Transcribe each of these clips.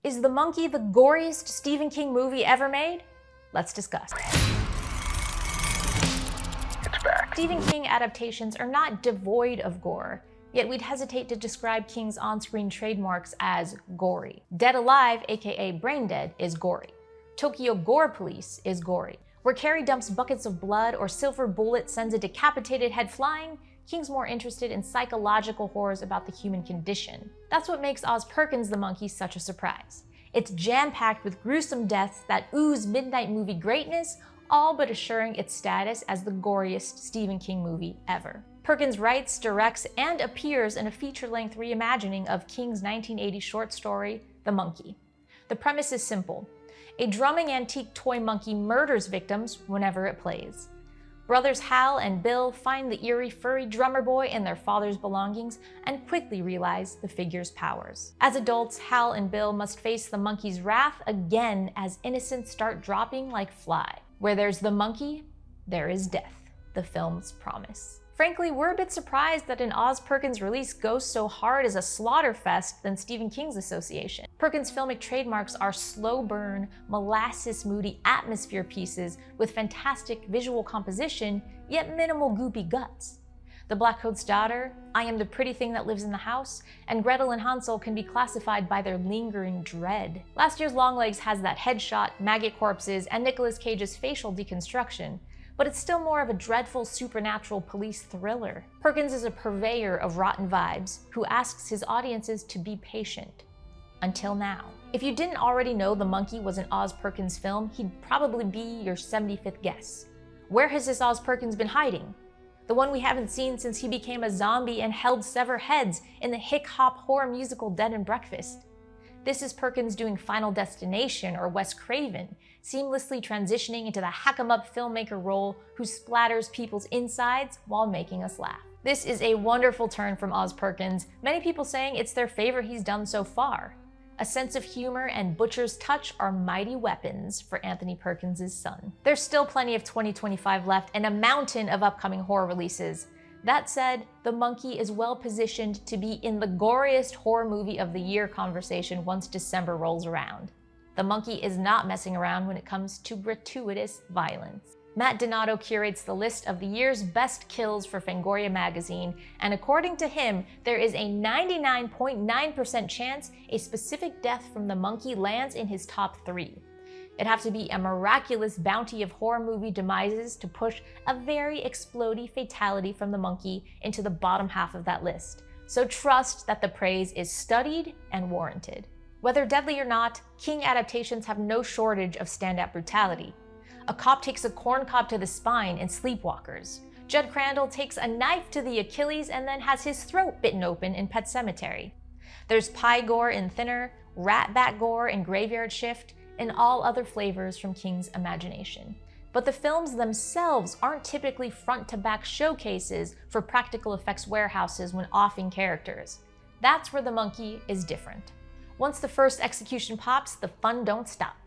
Is The Monkey the goriest Stephen King movie ever made? Let's discuss. It's back. Stephen King adaptations are not devoid of gore, yet we'd hesitate to describe King's on-screen trademarks as gory. Dead Alive, aka Brain Dead, is gory. Tokyo Gore Police is gory. Where Carrie dumps buckets of blood or Silver Bullet sends a decapitated head flying, King's more interested in psychological horrors about the human condition. That's what makes Oz Perkins the Monkey such a surprise. It's jam-packed with gruesome deaths that ooze midnight movie greatness, all but assuring its status as the goriest Stephen King movie ever. Perkins writes, directs, and appears in a feature-length reimagining of King's 1980 short story, The Monkey. The premise is simple. A drumming antique toy monkey murders victims whenever it plays. Brothers Hal and Bill find the eerie furry drummer boy in their father's belongings and quickly realize the figure's powers. As adults, Hal and Bill must face the monkey's wrath again as innocents start dropping like fly. Where there's the monkey, there is death, the film's promise. Frankly, we're a bit surprised that an Oz Perkins release goes so hard as a slaughter fest than Stephen King's association. Perkins' filmic trademarks are slow burn, molasses-moody atmosphere pieces with fantastic visual composition, yet minimal goopy guts. The Black Coat's Daughter, I Am the Pretty Thing That Lives in the House, and Gretel and Hansel can be classified by their lingering dread. Last year's Longlegs has that headshot, maggot corpses, and Nicolas Cage's facial deconstruction, but it's still more of a dreadful supernatural police thriller. Perkins is a purveyor of rotten vibes who asks his audiences to be patient. Until now. If you didn't already know The Monkey was an Oz Perkins film, he'd probably be your 75th guess. Where has this Oz Perkins been hiding? The one we haven't seen since he became a zombie and held severed heads in the hick-hop horror musical Dead and Breakfast. This is Perkins doing Final Destination or Wes Craven, seamlessly transitioning into the hack-em-up filmmaker role who splatters people's insides while making us laugh. This is a wonderful turn from Oz Perkins, many people saying it's their favorite he's done so far. A sense of humor and butcher's touch are mighty weapons for Anthony Perkins' son. There's still plenty of 2025 left and a mountain of upcoming horror releases. That said, The Monkey is well positioned to be in the goriest horror movie of the year conversation once December rolls around. The Monkey is not messing around when it comes to gratuitous violence. Matt Donato curates the list of the year's best kills for Fangoria magazine, and according to him, there is a 99.9% chance a specific death from the monkey lands in his top 3. It'd have to be a miraculous bounty of horror movie demises to push a very explodey fatality from the monkey into the bottom half of that list. So trust that the praise is studied and warranted. Whether deadly or not, King adaptations have no shortage of standout brutality. A cop takes a corn cob to the spine in Sleepwalkers. Judd Crandall takes a knife to the Achilles and then has his throat bitten open in Pet Sematary. There's pie gore in Thinner, rat bat gore in Graveyard Shift, and all other flavors from King's imagination. But the films themselves aren't typically front-to-back showcases for practical effects warehouses when offing characters. That's where The Monkey is different. Once the first execution pops, the fun don't stop.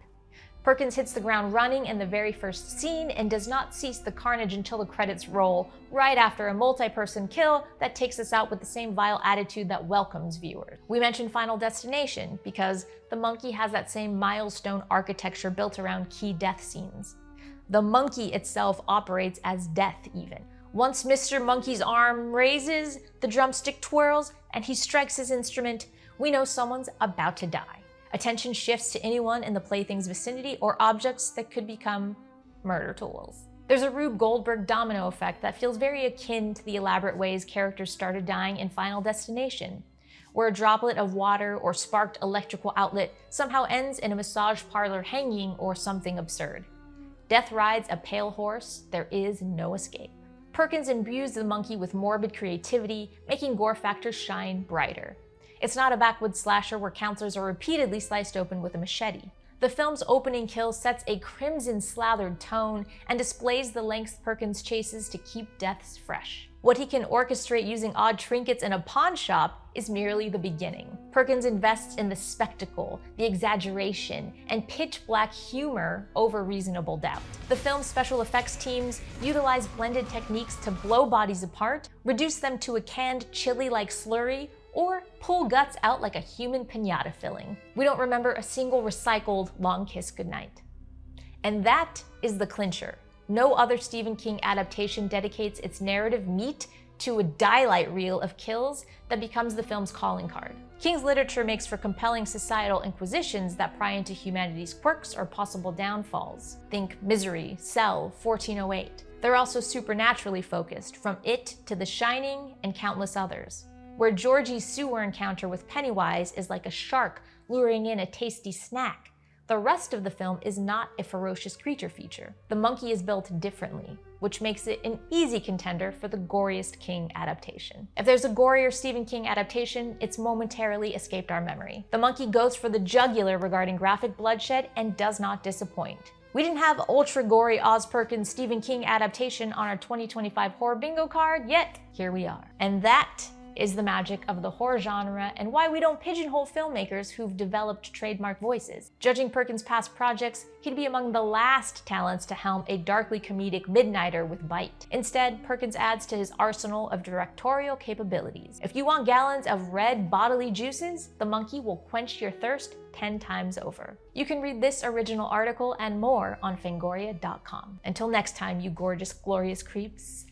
Perkins hits the ground running in the very first scene and does not cease the carnage until the credits roll, right after a multi-person kill that takes us out with the same vile attitude that welcomes viewers. We mentioned Final Destination because The Monkey has that same milestone architecture built around key death scenes. The monkey itself operates as death even. Once Mr. Monkey's arm raises, the drumstick twirls, and he strikes his instrument, we know someone's about to die. Attention shifts to anyone in the plaything's vicinity or objects that could become murder tools. There's a Rube Goldberg domino effect that feels very akin to the elaborate ways characters started dying in Final Destination, where a droplet of water or sparked electrical outlet somehow ends in a massage parlor hanging or something absurd. Death rides a pale horse, there is no escape. Perkins imbues the monkey with morbid creativity, making Gore Factor shine brighter. It's not a backwoods slasher where counselors are repeatedly sliced open with a machete. The film's opening kill sets a crimson-slathered tone and displays the lengths Perkins chases to keep deaths fresh. What he can orchestrate using odd trinkets in a pawn shop is merely the beginning. Perkins invests in the spectacle, the exaggeration, and pitch-black humor over reasonable doubt. The film's special effects teams utilize blended techniques to blow bodies apart, reduce them to a canned chili-like slurry, or pull guts out like a human piñata filling. We don't remember a single recycled long kiss goodnight. And that is the clincher. No other Stephen King adaptation dedicates its narrative meat to a daylight reel of kills that becomes the film's calling card. King's literature makes for compelling societal inquisitions that pry into humanity's quirks or possible downfalls. Think Misery, Cell, 1408. They're also supernaturally focused, from It to The Shining and countless others, where Georgie's sewer encounter with Pennywise is like a shark luring in a tasty snack. The rest of the film is not a ferocious creature feature. The monkey is built differently, which makes it an easy contender for the Goriest King adaptation. If there's a gorier Stephen King adaptation, it's momentarily escaped our memory. The monkey goes for the jugular regarding graphic bloodshed and does not disappoint. We didn't have ultra-gory Oz Perkins Stephen King adaptation on our 2025 horror bingo card, yet here we are. And that is the magic of the horror genre and why we don't pigeonhole filmmakers who've developed trademark voices. Judging Perkins' past projects, he'd be among the last talents to helm a darkly comedic midnighter with bite. Instead, Perkins adds to his arsenal of directorial capabilities. If you want gallons of red bodily juices, The Monkey will quench your thirst 10 times over. You can read this original article and more on Fangoria.com. Until next time, you gorgeous, glorious creeps,